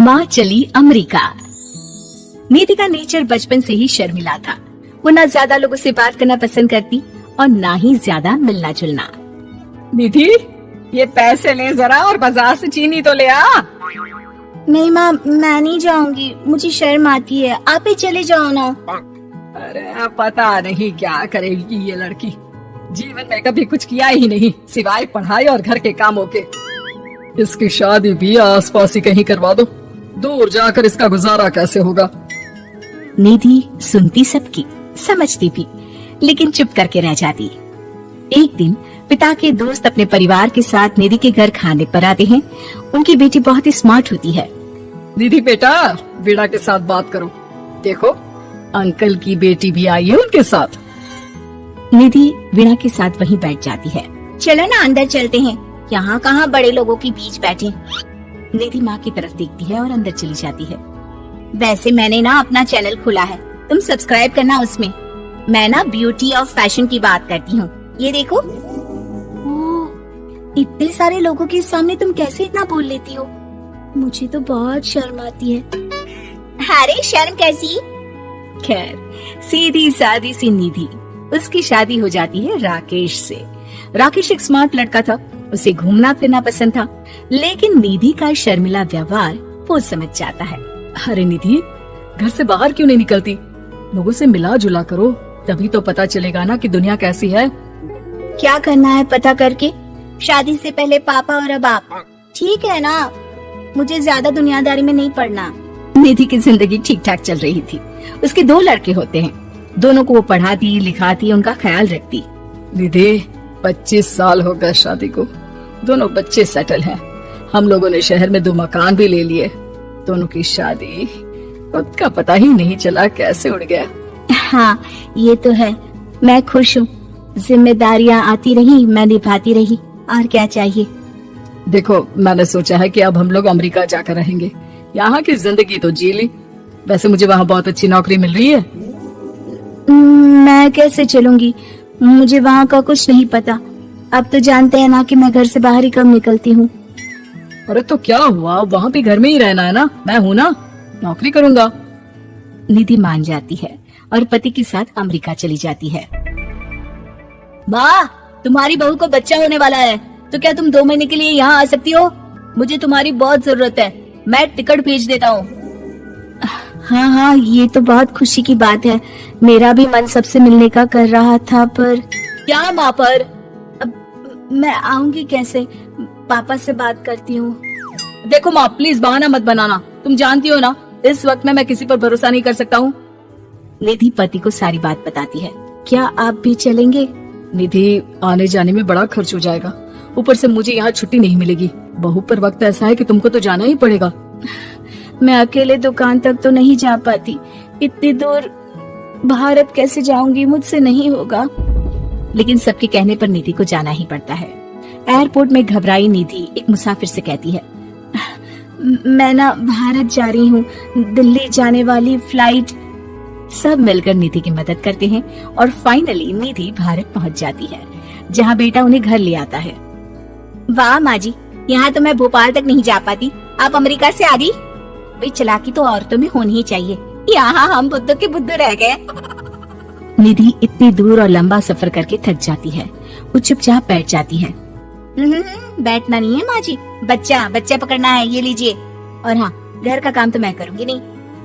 माँ चली अमेरिका। निधि का नेचर बचपन से ही शर्मिला था। वो ना ज्यादा लोगों से बात करना पसंद करती और ना ही ज्यादा मिलना जुलना। निधि, ये पैसे ले जरा और बाजार से चीनी तो ले आ। नहीं माँ, मैं नहीं जाऊंगी, मुझे शर्म आती है, आप ही चले जाओ ना। अरे पता नहीं क्या करेगी ये लड़की। जीवन में कभी कुछ किया ही नहीं सिवाय पढ़ाई और घर के कामों के। इसकी शादी भी आसपास ही कहीं करवा दो, दूर जाकर इसका गुजारा कैसे होगा। निधि सुनती सबकी, समझती भी, लेकिन चुप करके रह जाती। एक दिन पिता के दोस्त अपने परिवार के साथ निधि के घर खाने पर आते हैं। उनकी बेटी बहुत ही स्मार्ट होती है। निधि बेटा, वीणा के साथ बात करो। देखो, अंकल की बेटी भी आई है उनके साथ। निधि वीणा के साथ वहीं बैठ जाती है। चलो ना अंदर चलते हैं, यहाँ कहाँ बड़े लोगों के बीच बैठे। निधि माँ की तरफ देखती है और अंदर चली जाती है। वैसे मैंने ना अपना चैनल खुला है, तुम सब्सक्राइब करना उसमें। मैं ना ब्यूटी और फैशन की बात करती हूँ। ये देखो। ओह, इतने सारे लोगों के सामने तुम कैसे इतना बोल लेती हो? मुझे तो बहुत शर्म आती है। अरे शर्म कैसी? खैर, सीधी सादी सी निधि, उसकी शादी हो जाती है राकेश से। राकेश एक स्मार्ट लड़का था, उसे घूमना फिरना पसंद था, लेकिन निधि का शर्मिला व्यवहार वो समझ जाता है। अरे निधि, घर से बाहर क्यों नहीं निकलती? लोगों से मिला जुला करो, तभी तो पता चलेगा ना कि दुनिया कैसी है। क्या करना है पता करके? शादी से पहले पापा और अब आप। ठीक है ना, मुझे ज्यादा दुनियादारी में नहीं पड़ना। निधि की जिंदगी ठीक ठाक चल रही थी। उसके 2 लड़के होते हैं, दोनों को वो पढ़ाती लिखाती, उनका ख्याल रखती। निधि, 25 साल हो गए शादी को, दोनों बच्चे सेटल हैं। हम लोगों ने शहर में 2 मकान भी ले लिए। दोनों की शादी खुद का पता ही नहीं चला कैसे उड़ गया। हाँ, ये तो है। मैं खुश हूँ, जिम्मेदारियाँ आती रही, मैं निभाती रही, और क्या चाहिए। देखो, मैंने सोचा है कि अब हम लोग अमेरिका जाकर रहेंगे। यहाँ की जिंदगी तो जी ली। वैसे मुझे वहाँ बहुत अच्छी नौकरी मिल रही है। मैं कैसे चलूंगी? मुझे वहाँ का कुछ नहीं पता। अब तो जानते हैं ना कि मैं घर से बाहर ही कम निकलती हूँ। अरे तो क्या हुआ, वहाँ भी घर में ही रहना है ना, मैं हूँ ना, नौकरी करूँगा। निधि मान जाती है और पति के साथ अमेरिका चली जाती है। माँ, तुम्हारी बहू को बच्चा होने वाला है, तो क्या तुम 2 महीने के लिए यहाँ आ सकती हो? मुझे तुम्हारी बहुत जरूरत है, मैं टिकट भेज देता हूँ। हाँ हाँ, ये तो बहुत खुशी की बात है। मेरा भी मन सबसे मिलने का कर रहा था, पर क्या माँ पर? अब मैं आऊंगी कैसे? पापा से बात करती हूँ। देखो माँ, प्लीज बहाना मत बनाना। तुम जानती हो ना, इस वक्त में मैं किसी पर भरोसा नहीं कर सकता हूँ। निधि पति को सारी बात बताती है। क्या आप भी चलेंगे? निधि, आने जाने में बड़ा खर्च हो जाएगा, ऊपर से मुझे यहाँ छुट्टी नहीं मिलेगी। बहू पर वक्त ऐसा है कि तुमको तो जाना ही पड़ेगा। मैं अकेले दुकान तक तो नहीं जा पाती, इतनी दूर भारत कैसे जाऊंगी? मुझसे नहीं होगा। लेकिन सबके कहने पर निधि को जाना ही पड़ता है। एयरपोर्ट में घबराई निधि एक मुसाफिर से कहती है, मैं ना भारत जा रही हूँ, दिल्ली जाने वाली फ्लाइट। सब मिलकर निधि की मदद करते हैं और फाइनली निधि भारत पहुँच जाती है, जहाँ बेटा उन्हें घर ले आता है। वाह माँ जी, यहाँ तो मैं भोपाल तक नहीं जा पाती, आप अमेरिका से आ गई। भाई, चालाकी तो औरतों में होनी ही चाहिए। यहाँ हम बुद्धू के बुद्धू रह गए। निधि इतनी दूर और लंबा सफर करके थक जाती है। वो चुपचाप बैठ जाती है। बैठना नहीं है माँ जी, बच्चा पकड़ना है, ये लीजिए। और हाँ, घर का काम तो मैं करूँगी नहीं,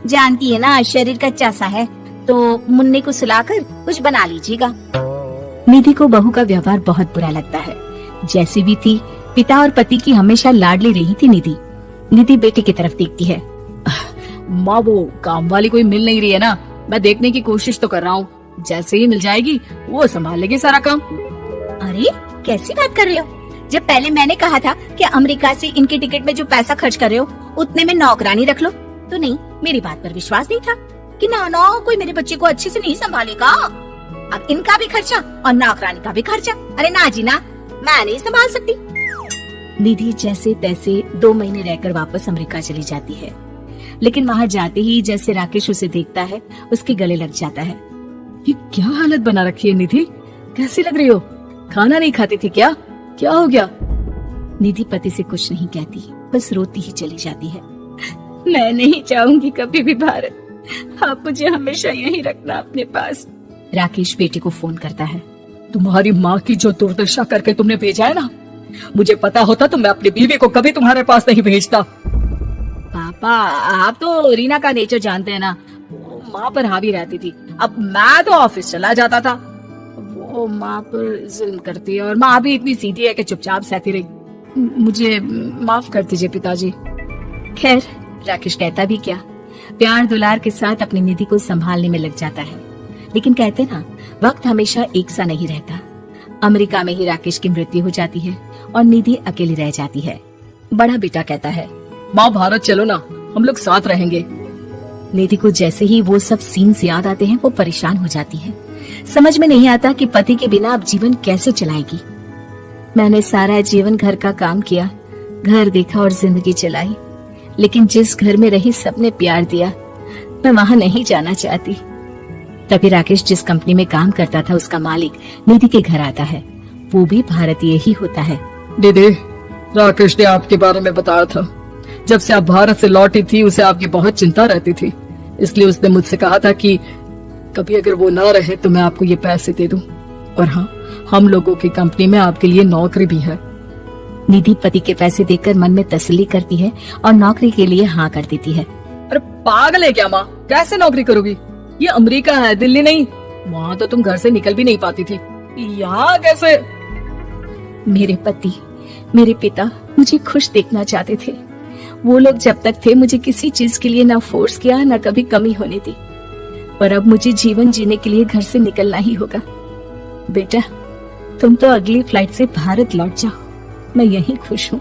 जानती है ना शरीर कच्चा सा है, तो मुन्ने को सुलाकर कुछ बना लीजिएगा। निधि को बहू का व्यवहार बहुत बुरा लगता है। जैसी भी थी, पिता और पति की हमेशा लाडली रही थी निधि। निधि बेटे की तरफ देखती है। माँ, वो काम वाली कोई मिल नहीं रही है ना, मैं देखने की कोशिश तो कर रहा हूँ। जैसे ही मिल जाएगी वो संभाल लेगी सारा काम। अरे कैसी बात कर रहे हो? जब पहले मैंने कहा था कि अमेरिका से इनके टिकट में जो पैसा खर्च कर रहे हो उतने में नौकरानी रख लो, तो नहीं, मेरी बात पर विश्वास नहीं था कि ना कोई मेरे बच्चे को अच्छे से नहीं संभालेगा। अब इनका भी खर्चा और नौकरानी का भी खर्चा। अरे ना जी ना, मैं नहीं संभाल सकती। निधि जैसे तैसे 2 महीने रहकर वापस अमेरिका चली जाती है, लेकिन वहाँ जाते ही जैसे राकेश उसे देखता है, उसके गले लग जाता है। ये क्या हालत बना रखी है निधि, कैसी लग रही हो? खाना नहीं खाती थी क्या? क्या हो गया? निधि पति से कुछ नहीं कहती, बस रोती ही चली जाती है। मैं नहीं चाहूंगी कभी भी भारत। आप मुझे हमेशा यहीं रखना अपने पास। राकेश बेटे को फोन करता है। तुम्हारी माँ की जो दुर्दशा करके तुमने भेजा है ना, मुझे पता होता तो मैं अपनी बीवी को कभी तुम्हारे पास नहीं भेजता। पापा, आप तो रीना का नेचर जानते हैं ना, वो माँ पर हावी रहती थी। अब मैं तो ऑफिस चला जाता था, वो माँ पर जुल्म करती है, और माँ भी इतनी सीधी है कि चुपचाप सहती रही। मुझे माफ कर दीजिए पिताजी। खैर, राकेश कहता भी क्या, प्यार दुलार के साथ अपनी निधि को संभालने में लग जाता है। लेकिन कहते ना, वक्त हमेशा एक सा नहीं रहता। अमेरिका में ही राकेश की मृत्यु हो जाती है और निधि अकेली रह जाती है। बड़ा बेटा कहता है, माँ भारत चलो ना, हम लोग साथ रहेंगे। निधि को जैसे ही वो सब सीन्स याद आते हैं वो परेशान हो जाती है। समझ में नहीं आता कि पति के बिना अब जीवन कैसे चलाएगी। मैंने सारा जीवन घर का काम किया, घर देखा और जिंदगी चलाई, लेकिन जिस घर में रही सबने प्यार दिया, मैं वहां नहीं जाना चाहती। तभी राकेश जिस कंपनी में काम करता था उसका मालिक निधि के घर आता है। वो भी भारतीय ही होता है। दीदी, राकेश ने आपके बारे में बताया था। जब से आप भारत से लौटी थी उसे आपकी बहुत चिंता रहती थी, इसलिए उसने मुझसे कहा था कि कभी अगर वो ना रहे तो मैं आपको ये पैसे दे दूं। और हाँ, हम लोगों की कंपनी में आपके लिए नौकरी भी है। निधि पति के पैसे देकर मन में तसल्ली करती है और नौकरी के लिए हाँ कर देती है। अरे पागल है क्या माँ, कैसे नौकरी करोगी? ये अमेरिका है, दिल्ली नहीं। वहाँ तो तुम घर से निकल भी नहीं पाती थी, यहाँ कैसे? मेरे पति, मेरे पिता मुझे खुश देखना चाहते थे। वो लोग जब तक थे मुझे किसी चीज के लिए ना फोर्स किया, ना कभी कमी होने दी। पर अब मुझे जीवन जीने के लिए घर से निकलना ही होगा। बेटा, तुम तो अगली फ्लाइट से भारत लौट जाओ, मैं यहीं खुश हूँ।